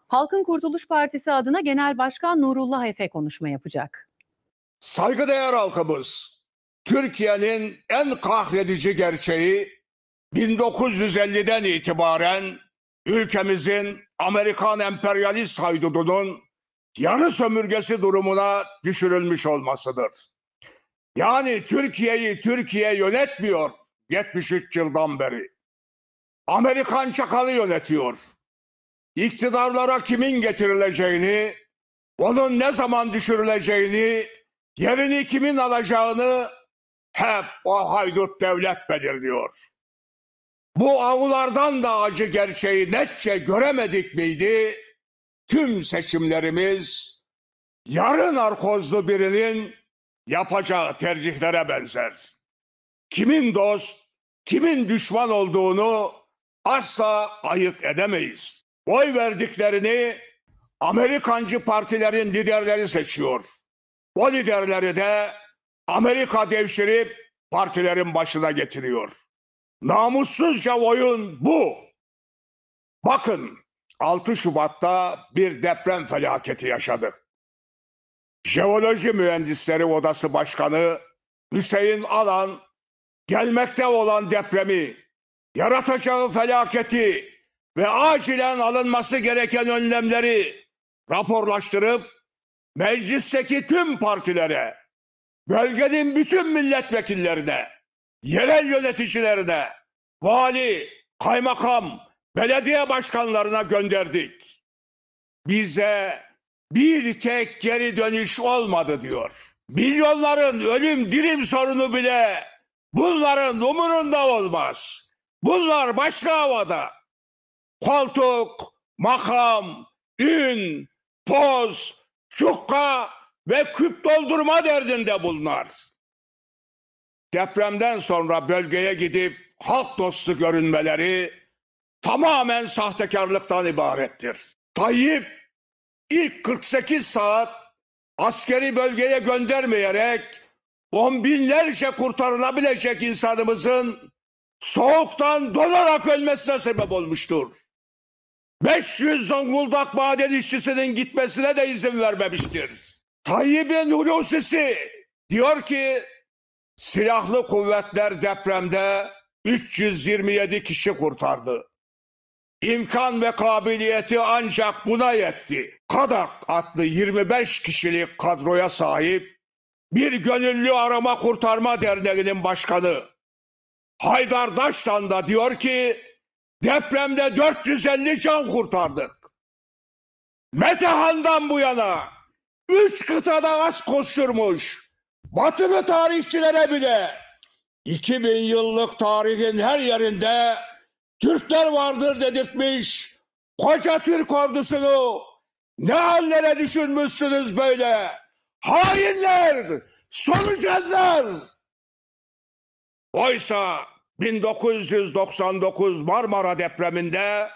Halkın Kurtuluş Partisi adına Genel Başkan Nurullah Efe konuşma yapacak. Saygıdeğer halkımız, Türkiye'nin en kahredici gerçeği 1950'den itibaren ülkemizin Amerikan emperyalist haydudunun yarı sömürgesi durumuna düşürülmüş olmasıdır. Yani Türkiye yönetmiyor 73 yıldan beri. Amerikan çakalı yönetiyor. İktidarlara kimin getirileceğini, onun ne zaman düşürüleceğini, yerini kimin alacağını hep o haydut devlet belirliyor. Bu avlulardan da acı gerçeği netçe göremedik miydi? Tüm seçimlerimiz yarı narkozlu birinin yapacağı tercihlere benzer. Kimin dost, kimin düşman olduğunu asla ayırt edemeyiz. Oy verdiklerini Amerikancı partilerin liderleri seçiyor. O liderleri de Amerika devşirip partilerin başına getiriyor. Namussuzca oyun bu. Bakın 6 Şubat'ta bir deprem felaketi yaşadık. Jeoloji Mühendisleri Odası Başkanı Hüseyin Alan gelmekte olan depremi, yaratacağı felaketi ve acilen alınması gereken önlemleri raporlaştırıp meclisteki tüm partilere, bölgenin bütün milletvekillerine, yerel yöneticilerine, vali, kaymakam, belediye başkanlarına gönderdik. Bize bir tek geri dönüş olmadı diyor. Milyonların ölüm dirim sorunu bile bunların umurunda olmaz. Bunlar başka havada. Koltuk, makam, ün, poz, çukka ve küp doldurma derdinde bunlar. Depremden sonra bölgeye gidip halk dostu görünmeleri tamamen sahtekarlıktan ibarettir. Tayyip ilk 48 saat askeri bölgeye göndermeyerek on binlerce kurtarılabilecek insanımızın soğuktan donarak ölmesine sebep olmuştur. 500 Zonguldak maden işçisinin gitmesine de izin vermemiştir. Tayyip'in Hulusi'si diyor ki silahlı kuvvetler depremde 327 kişi kurtardı. İmkan ve kabiliyeti ancak buna yetti. KADAK adlı 25 kişilik kadroya sahip bir gönüllü arama kurtarma derneğinin başkanı Haydar Daştan da diyor ki depremde 450 can kurtardık. Metehan'dan bu yana 3 kıtada az koşturmuş batılı tarihçilere bile 2000 yıllık tarihin her yerinde Türkler vardır dedirtmiş koca Türk ordusunu ne hallere düşürmüşsünüz böyle? Hainler, solucanlar! Oysa 1999 Marmara depreminde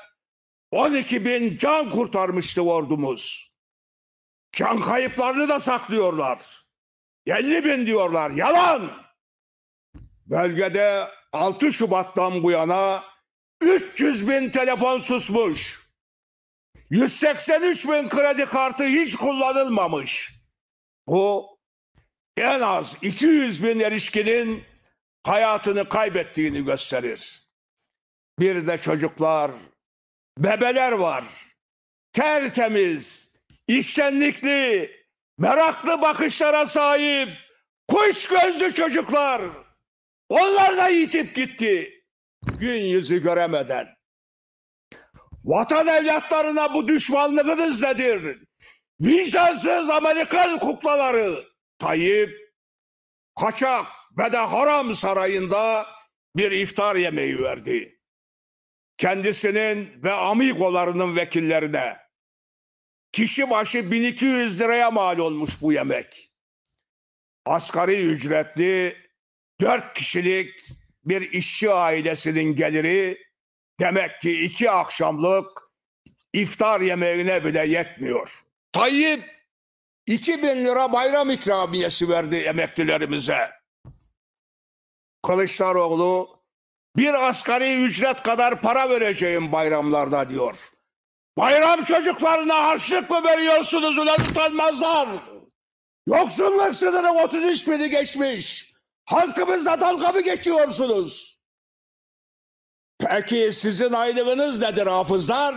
12 bin can kurtarmıştı ordumuz. Can kayıplarını da saklıyorlar. 50 bin diyorlar. Yalan! Bölgede 6 Şubat'tan bu yana 300 bin telefon susmuş. 183 bin kredi kartı hiç kullanılmamış. Bu en az 200 bin erişkinin hayatını kaybettiğini gösterir. Bir de çocuklar, bebeler var. Tertemiz, içtenlikli, meraklı bakışlara sahip, kuş gözlü çocuklar. Onlar da yitip gitti. Gün yüzü göremeden. Vatan evlatlarına bu düşmanlığınız nedir? Vicdansız Amerikan kuklaları. Tayyip, kaçak ve de haram sarayında bir iftar yemeği verdi. Kendisinin ve amigolarının vekillerine. Kişi başı 1200 liraya mal olmuş bu yemek. Asgari ücretli 4 kişilik bir işçi ailesinin geliri demek ki 2 akşamlık iftar yemeğine bile yetmiyor. Tayyip 2000 lira bayram ikramiyesi verdi emeklilerimize. Kılıçdaroğlu bir asgari ücret kadar para vereceğim bayramlarda diyor. Bayram çocuklarına harçlık mı veriyorsunuz ulan utanmazlar? Yoksulluk sınırı 33 bini geçmiş. Halkımızla dalga mı geçiyorsunuz? Peki sizin aylığınız nedir hafızlar?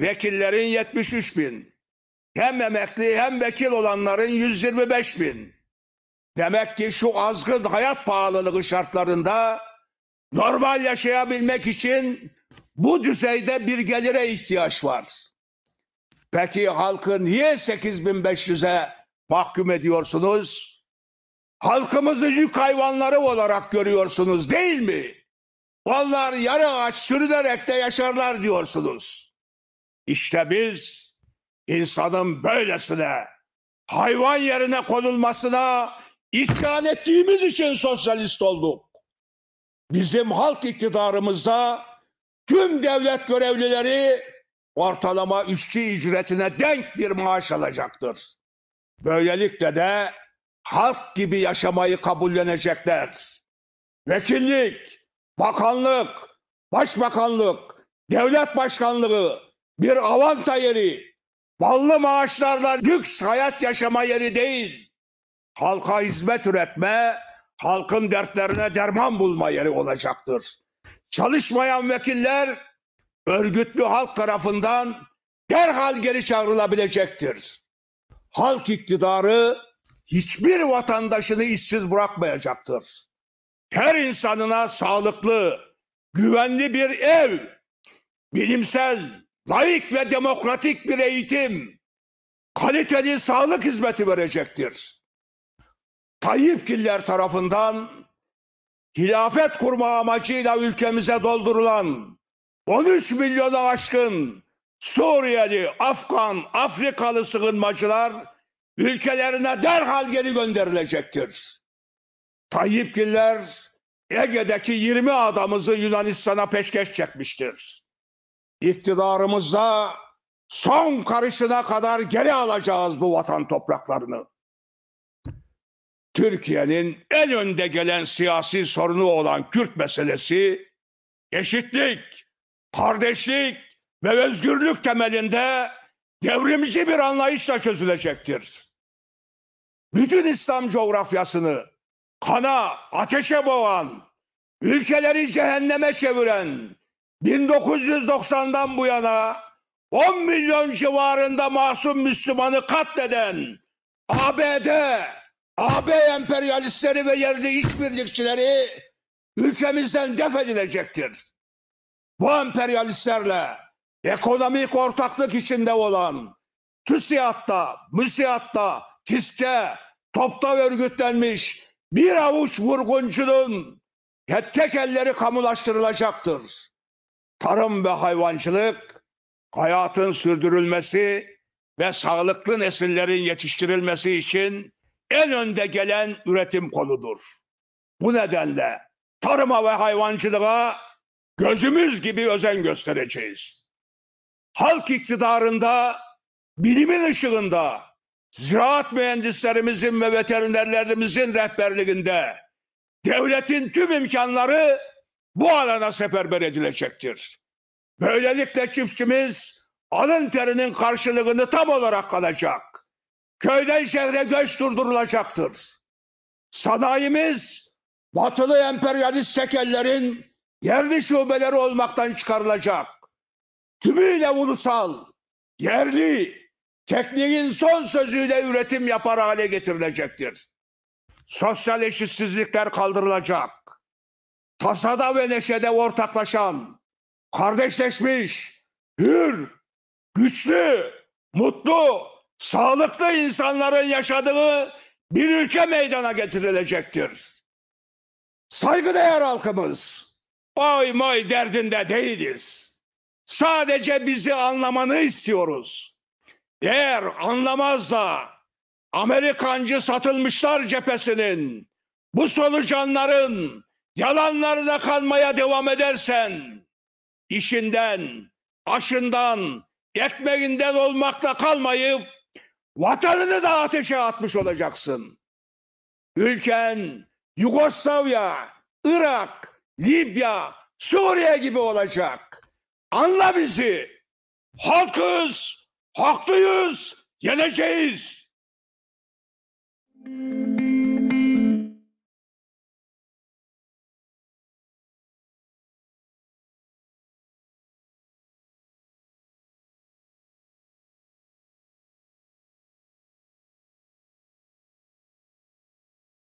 Vekillerin 73 bin. Hem emekli hem vekil olanların 125 bin. Demek ki şu azgın hayat pahalılığı şartlarında normal yaşayabilmek için bu düzeyde bir gelire ihtiyaç var. Peki halkı niye 8.500'e mahkum ediyorsunuz? Halkımızı yük hayvanları olarak görüyorsunuz değil mi? Onlar yarı ağaç sürünerek de yaşarlar diyorsunuz. İşte biz insanın böylesine hayvan yerine konulmasına isyan ettiğimiz için sosyalist olduk. Bizim halk iktidarımızda tüm devlet görevlileri ortalama işçi ücretine denk bir maaş alacaktır. Böylelikle de halk gibi yaşamayı kabullenecekler. Vekillik, bakanlık, başbakanlık, devlet başkanlığı bir avanta yeri, ballı maaşlarla lüks hayat yaşama yeri değil. Halka hizmet üretme, halkın dertlerine derman bulma yeri olacaktır. Çalışmayan vekiller örgütlü halk tarafından derhal geri çağrılabilecektir. Halk iktidarı hiçbir vatandaşını işsiz bırakmayacaktır. Her insanına sağlıklı, güvenli bir ev, bilimsel, laik ve demokratik bir eğitim, kaliteli sağlık hizmeti verecektir. Tayyipgiller tarafından hilafet kurma amacıyla ülkemize doldurulan 13 milyonu aşkın Suriyeli, Afgan, Afrikalı sığınmacılar ülkelerine derhal geri gönderilecektir. Tayyipgiller Ege'deki 20 adamımızı Yunanistan'a peşkeş çekmiştir. İktidarımızda son karışına kadar geri alacağız bu vatan topraklarını. Türkiye'nin en önde gelen siyasi sorunu olan Kürt meselesi eşitlik, kardeşlik ve özgürlük temelinde devrimci bir anlayışla çözülecektir. Bütün İslam coğrafyasını kana, ateşe boğan, ülkeleri cehenneme çeviren 1990'dan bu yana 10 milyon civarında masum Müslümanı katleden ABD, AB emperyalistleri ve yerli işbirlikçileri ülkemizden def edilecektir. Bu emperyalistlerle ekonomik ortaklık içinde olan TÜSİAD'da, MÜSİAD'da, TİSK'te, TOP'ta örgütlenmiş bir avuç vurguncunun tek elleri kamulaştırılacaktır. Tarım ve hayvancılık, hayatın sürdürülmesi ve sağlıklı nesillerin yetiştirilmesi için en önde gelen üretim koludur. Bu nedenle tarıma ve hayvancılığa gözümüz gibi özen göstereceğiz. Halk iktidarında, bilimin ışığında, ziraat mühendislerimizin ve veterinerlerimizin rehberliğinde devletin tüm imkanları bu alana seferber edilecektir. Böylelikle çiftçimiz alın terinin karşılığını tam olarak alacak. Köyden şehre göç durdurulacaktır. Sanayimiz batılı emperyalist tekellerin yerli şubeleri olmaktan çıkarılacak. Tümüyle ulusal, yerli, tekniğin son sözüyle üretim yapar hale getirilecektir. Sosyal eşitsizlikler kaldırılacak. Tasada ve neşede ortaklaşan, kardeşleşmiş, hür, güçlü, mutlu, sağlıklı insanların yaşadığı bir ülke meydana getirilecektir. Saygıdeğer halkımız, oy moy derdinde değiliz. Sadece bizi anlamanı istiyoruz. Eğer anlamazsa Amerikancı satılmışlar cephesinin, bu solucanların yalanlarına kanmaya devam edersen, işinden, aşından, ekmeğinden olmakla kalmayıp vatanını da ateşe atmış olacaksın. Ülken Yugoslavya, Irak, Libya, Suriye gibi olacak. Anla bizi. Halkız, haklıyız, yeneceğiz.